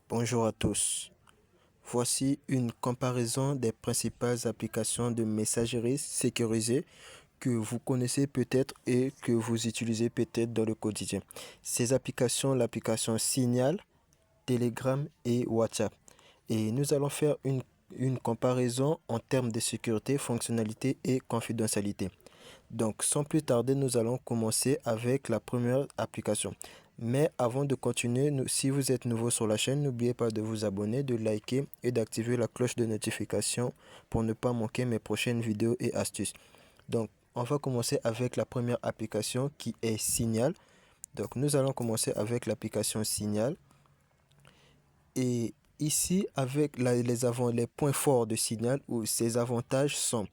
Bonjour à tous. Voici une comparaison des principales applications de messagerie sécurisée que vous connaissez peut-être et que vous utilisez peut-être dans le quotidien. Ces applications, l'application Signal, Telegram et WhatsApp. Et nous allons faire une comparaison en termes de sécurité, fonctionnalité et confidentialité. Donc, sans plus tarder, nous allons commencer avec la première application. Mais avant de continuer, si vous êtes nouveau sur la chaîne, n'oubliez pas de vous abonner, de liker et d'activer la cloche de notification pour ne pas manquer mes prochaines vidéos et astuces. Donc, on va commencer avec la première application qui est Signal. Donc, nous allons commencer avec l'application Signal. Et ici, avec les points forts de Signal, où ses avantages sont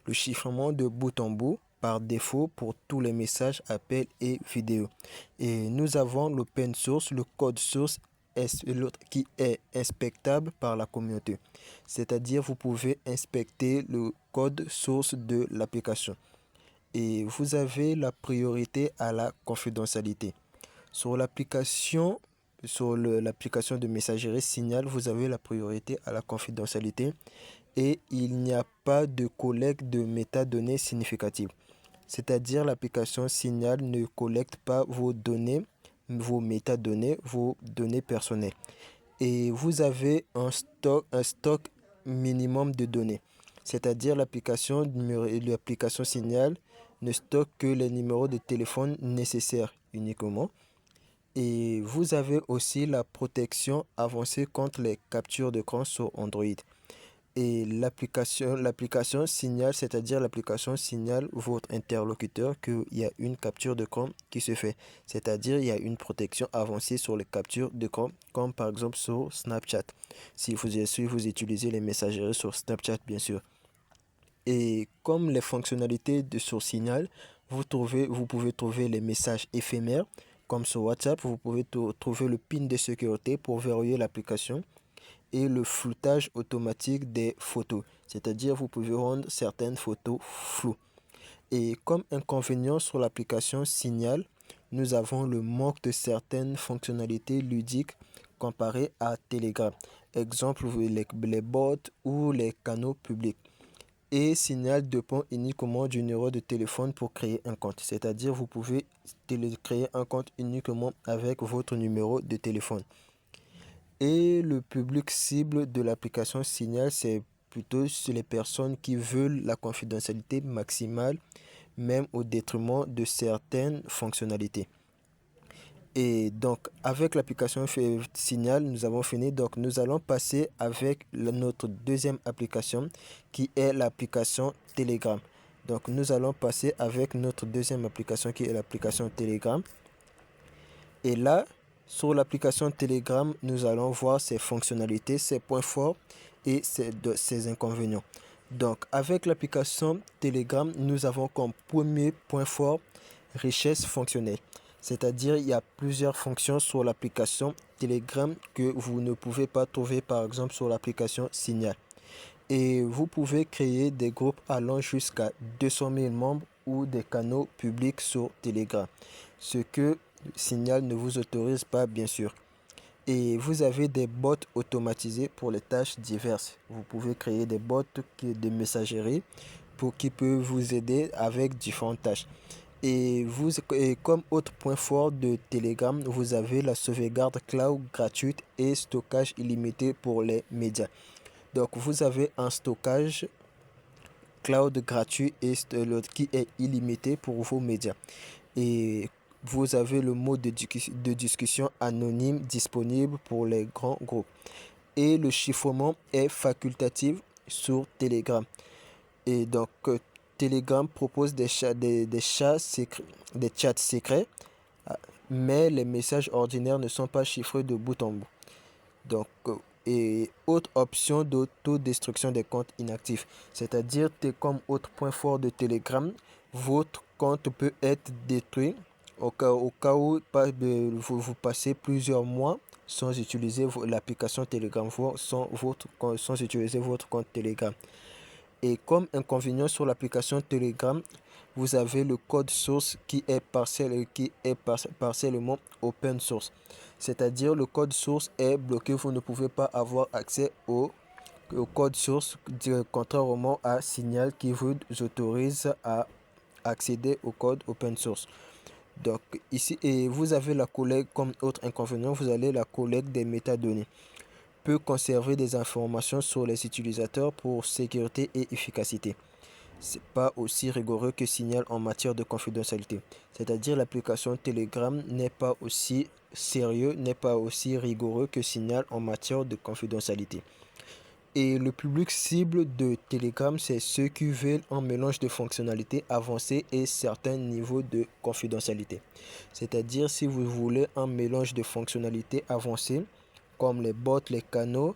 le chiffrement de bout en bout par défaut pour tous les messages, appels et vidéos. Et nous avons l'open source, le code source qui est inspectable par la communauté. C'est-à-dire vous pouvez inspecter le code source de l'application. Et vous avez la priorité à la confidentialité. Sur l'application l'application de messagerie Signal, vous avez la priorité à la confidentialité et il n'y a pas de collecte de métadonnées significatives. C'est-à-dire l'application Signal ne collecte pas vos données, vos métadonnées, vos données personnelles. Et vous avez un stock minimum de données. C'est-à-dire l'application Signal ne stocke que les numéros de téléphone nécessaires uniquement. Et vous avez aussi la protection avancée contre les captures d'écran sur Android. Et l'application signale, c'est-à-dire l'application signale votre interlocuteur qu'il y a une capture d'écran qui se fait. C'est-à-dire il y a une protection avancée sur les captures d'écran, comme par exemple sur Snapchat. Si vous utilisez les messageries sur Snapchat, bien sûr. Et comme les fonctionnalités sur Signal, vous pouvez trouver les messages éphémères. Comme sur WhatsApp, vous pouvez trouver le PIN de sécurité pour verrouiller l'application et le floutage automatique des photos. C'est-à-dire vous pouvez rendre certaines photos floues. Et comme inconvénient sur l'application Signal, nous avons le manque de certaines fonctionnalités ludiques comparées à Telegram. Exemple, les bots ou les canaux publics. Et Signal dépend uniquement du numéro de téléphone pour créer un compte. C'est-à-dire vous pouvez créer un compte uniquement avec votre numéro de téléphone. Et le public cible de l'application Signal, c'est plutôt sur les personnes qui veulent la confidentialité maximale, même au détriment de certaines fonctionnalités. Et donc, avec l'application Signal, nous avons fini. Donc, nous allons passer avec notre deuxième application qui est l'application Telegram. Donc, nous allons passer avec notre deuxième application qui est l'application Telegram. Et là, sur l'application Telegram, nous allons voir ses fonctionnalités, ses points forts et ses inconvénients. Donc, avec l'application Telegram, nous avons comme premier point fort richesse fonctionnelle. C'est-à-dire, il y a plusieurs fonctions sur l'application Telegram que vous ne pouvez pas trouver par exemple sur l'application Signal. Et vous pouvez créer des groupes allant jusqu'à 200 000 membres ou des canaux publics sur Telegram. Ce que Signal ne vous autorise pas, bien sûr. Et vous avez des bots automatisés pour les tâches diverses. Vous pouvez créer des bots de messagerie qui peuvent vous aider avec différentes tâches. Et comme autre point fort de Telegram, vous avez la sauvegarde cloud gratuite et stockage illimité pour les médias. Donc vous avez un stockage cloud gratuit et l'autre qui est illimité pour vos médias. Et vous avez le mode de discussion anonyme disponible pour les grands groupes. Et le chiffrement est facultatif sur Telegram. Et donc Telegram propose des chats secrets, mais les messages ordinaires ne sont pas chiffrés de bout en bout. Donc, et autre option d'autodestruction des comptes inactifs. C'est-à-dire, comme autre point fort de Telegram, votre compte peut être détruit au cas où vous passez plusieurs mois sans utiliser l'application Telegram, sans utiliser votre compte Telegram. Et comme inconvénient sur l'application Telegram, vous avez le code source qui est partiellement open source. c'est-à-dire le code source est bloqué, vous ne pouvez pas avoir accès au code source, contrairement à Signal qui vous autorise à accéder au code open source. Donc ici, et vous avez la collecte comme autre inconvénient, vous avez la collecte des métadonnées. Peut conserver des informations sur les utilisateurs pour sécurité et efficacité. C'est pas aussi rigoureux que Signal en matière de confidentialité. C'est-à-dire l'application Telegram n'est pas aussi sérieux, n'est pas aussi rigoureux que Signal en matière de confidentialité. Et le public cible de Telegram, c'est ceux qui veulent un mélange de fonctionnalités avancées et certains niveaux de confidentialité. C'est-à-dire si vous voulez un mélange de fonctionnalités avancées, comme les bots, les canaux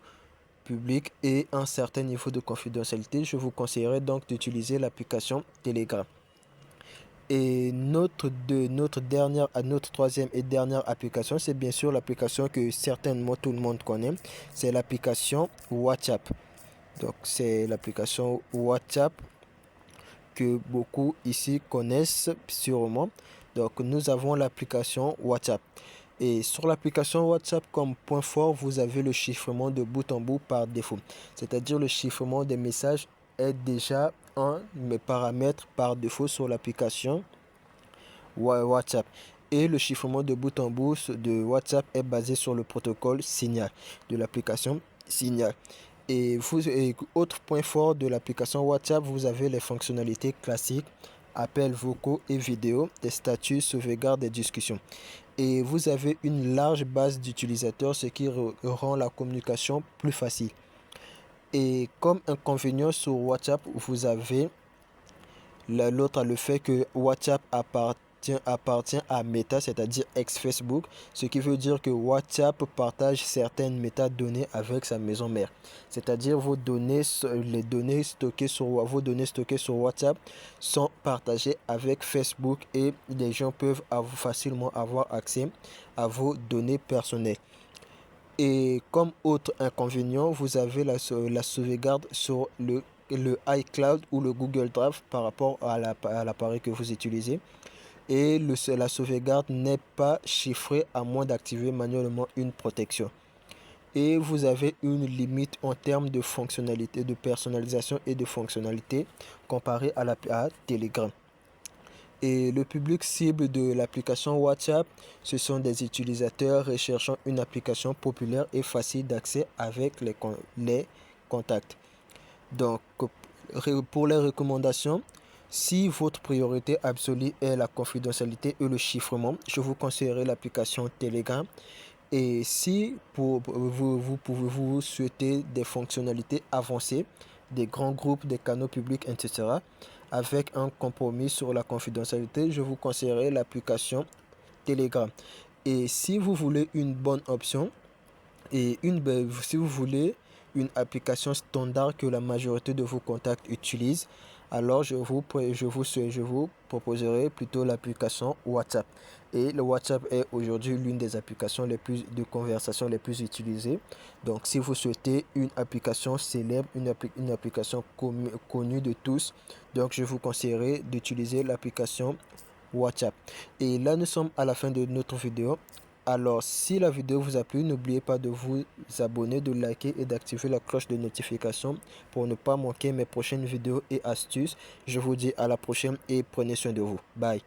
publics et un certain niveau de confidentialité, je vous conseillerais donc d'utiliser l'application Telegram. Et notre troisième et dernière application, c'est bien sûr l'application que certainement tout le monde connaît, c'est l'application WhatsApp. Donc c'est l'application WhatsApp que beaucoup ici connaissent sûrement. Donc nous avons l'application WhatsApp. Et sur l'application WhatsApp comme point fort, vous avez le chiffrement de bout en bout par défaut. C'est-à-dire le chiffrement des messages est déjà un des paramètres par défaut sur l'application WhatsApp. Et le chiffrement de bout en bout de WhatsApp est basé sur le protocole Signal de l'application Signal. Et autre point fort de l'application WhatsApp, vous avez les fonctionnalités classiques, appels vocaux et vidéos, des statuts, sauvegarde des discussions. Et vous avez une large base d'utilisateurs, ce qui rend la communication plus facile. Et comme inconvénient sur WhatsApp, vous avez le fait que WhatsApp appartient à Meta, c'est-à-dire ex-Facebook, ce qui veut dire que WhatsApp partage certaines métadonnées avec sa maison mère. C'est-à-dire vos données stockées sur WhatsApp sont partagées avec Facebook et les gens peuvent facilement avoir accès à vos données personnelles. Et comme autre inconvénient, vous avez la sauvegarde sur le iCloud ou le Google Drive par rapport à l'appareil que vous utilisez. Et la sauvegarde n'est pas chiffrée à moins d'activer manuellement une protection. Et vous avez une limite en termes de fonctionnalité, de personnalisation et de fonctionnalité comparé à Telegram. Et le public cible de l'application WhatsApp, ce sont des utilisateurs recherchant une application populaire et facile d'accès avec les contacts. Donc, pour les recommandations, si votre priorité absolue est la confidentialité et le chiffrement, je vous conseillerais l'application Telegram. Et si vous souhaitez des fonctionnalités avancées, des grands groupes, des canaux publics, etc., avec un compromis sur la confidentialité, je vous conseillerais l'application Telegram. Et si vous voulez une bonne option, si vous voulez une application standard que la majorité de vos contacts utilisent, alors je vous proposerai plutôt l'application WhatsApp. Et le WhatsApp est aujourd'hui l'une des applications de conversation les plus utilisées. Donc si vous souhaitez une application célèbre, une application connue de tous, donc je vous conseillerais d'utiliser l'application WhatsApp. Et là nous sommes à la fin de notre vidéo. Alors, si la vidéo vous a plu, n'oubliez pas de vous abonner, de liker et d'activer la cloche de notification pour ne pas manquer mes prochaines vidéos et astuces. Je vous dis à la prochaine et prenez soin de vous. Bye.